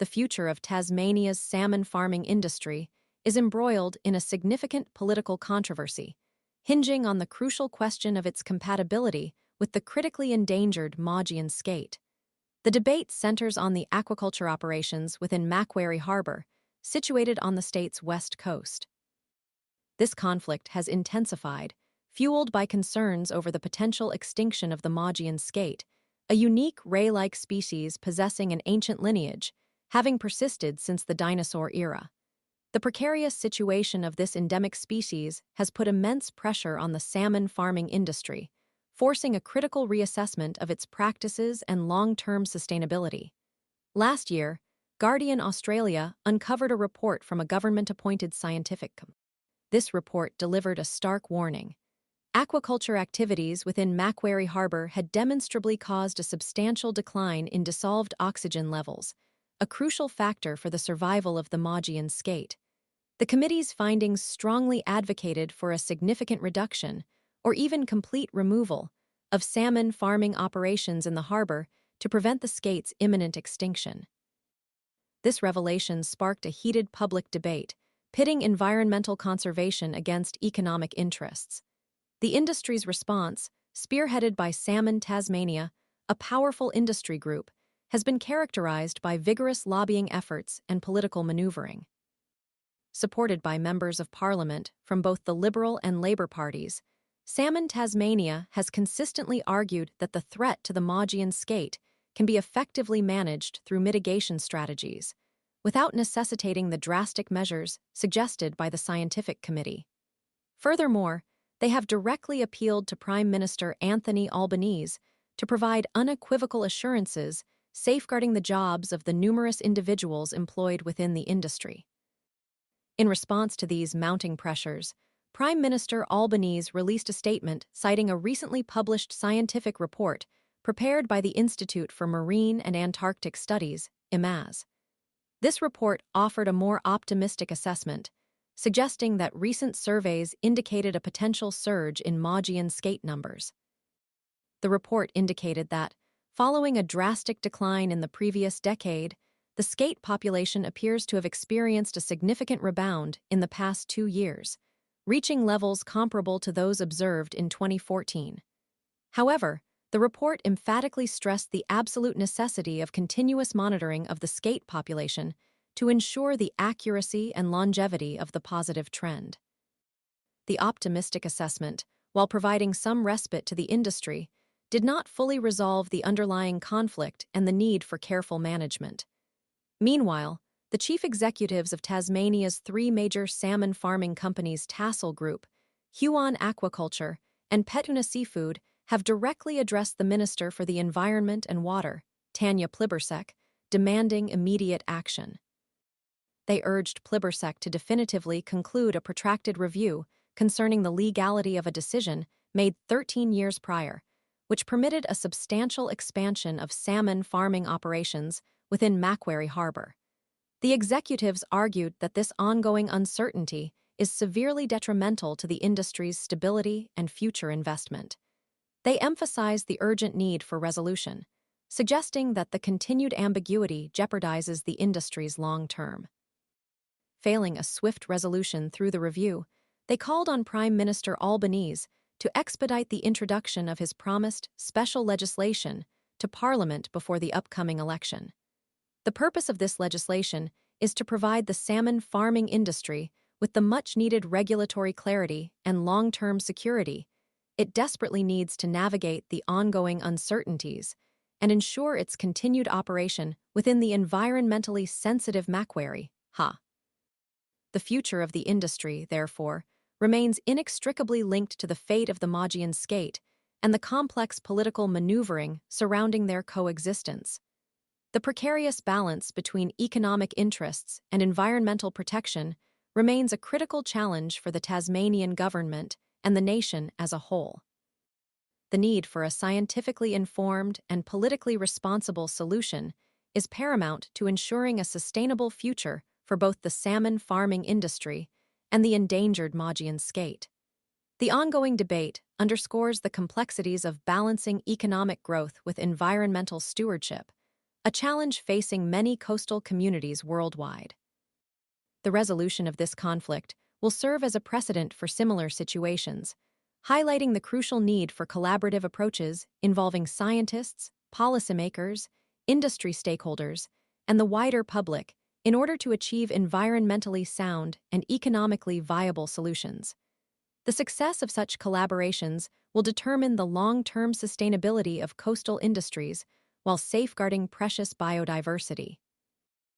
the future of Tasmania's salmon farming industry is embroiled in a significant political controversy, hinging on the crucial question of its compatibility with the critically endangered Maugean skate. The debate centers on the aquaculture operations within Macquarie Harbour, situated on the state's west coast. This conflict has intensified, fueled by concerns over the potential extinction of the Maugean skate, a unique ray-like species possessing an ancient lineage, having persisted since the dinosaur era. The precarious situation of this endemic species has put immense pressure on the salmon farming industry, forcing a critical reassessment of its practices and long-term sustainability. Last year, Guardian Australia uncovered a report from a government-appointed scientific committee. This report delivered a stark warning. Aquaculture activities within Macquarie Harbour had demonstrably caused a substantial decline in dissolved oxygen levels, a crucial factor for the survival of the Maugean skate. The committee's findings strongly advocated for a significant reduction, or even complete removal, of salmon farming operations in the harbour to prevent the skate's imminent extinction. This revelation sparked a heated public debate, pitting environmental conservation against economic interests. The industry's response, spearheaded by Salmon Tasmania, a powerful industry group, has been characterized by vigorous lobbying efforts and political maneuvering. Supported by members of Parliament from both the Liberal and Labour parties, Salmon Tasmania has consistently argued that the threat to the Maugean skate can be effectively managed through mitigation strategies, without necessitating the drastic measures suggested by the scientific committee. Furthermore, they have directly appealed to Prime Minister Anthony Albanese to provide unequivocal assurances safeguarding the jobs of the numerous individuals employed within the industry. In response to these mounting pressures, Prime Minister Albanese released a statement citing a recently published scientific report prepared by the Institute for Marine and Antarctic Studies, IMAS. This report offered a more optimistic assessment, suggesting that recent surveys indicated a potential surge in Maugean skate numbers. The report indicated that, following a drastic decline in the previous decade, the skate population appears to have experienced a significant rebound in the past 2 years, reaching levels comparable to those observed in 2014. However, the report emphatically stressed the absolute necessity of continuous monitoring of the skate population to ensure the accuracy and longevity of the positive trend. The optimistic assessment, while providing some respite to the industry, did not fully resolve the underlying conflict and the need for careful management. Meanwhile, the chief executives of Tasmania's 3 major salmon farming companies Tassal Group, Huon Aquaculture, and Petuna Seafood have directly addressed the Minister for the Environment and Water, Tanya Plibersek, demanding immediate action. They urged Plibersek to definitively conclude a protracted review concerning the legality of a decision made 13 years prior, which permitted a substantial expansion of salmon farming operations within Macquarie Harbour. The executives argued that this ongoing uncertainty is severely detrimental to the industry's stability and future investment. They emphasized the urgent need for resolution, suggesting that the continued ambiguity jeopardizes the industry's long-term. Failing a swift resolution through the review, they called on Prime Minister Albanese to expedite the introduction of his promised special legislation to Parliament before the upcoming election. The purpose of this legislation is to provide the salmon farming industry with the much-needed regulatory clarity and long-term security it desperately needs to navigate the ongoing uncertainties and ensure its continued operation within the environmentally sensitive Macquarie. The future of the industry, therefore, remains inextricably linked to the fate of the Maugean skate and the complex political maneuvering surrounding their coexistence. The precarious balance between economic interests and environmental protection remains a critical challenge for the Tasmanian government and the nation as a whole. The need for a scientifically informed and politically responsible solution is paramount to ensuring a sustainable future for both the salmon farming industry and the endangered Maugean skate. The ongoing debate underscores the complexities of balancing economic growth with environmental stewardship, a challenge facing many coastal communities worldwide. The resolution of this conflict will serve as a precedent for similar situations, highlighting the crucial need for collaborative approaches involving scientists, policymakers, industry stakeholders, and the wider public in order to achieve environmentally sound and economically viable solutions. The success of such collaborations will determine the long-term sustainability of coastal industries while safeguarding precious biodiversity.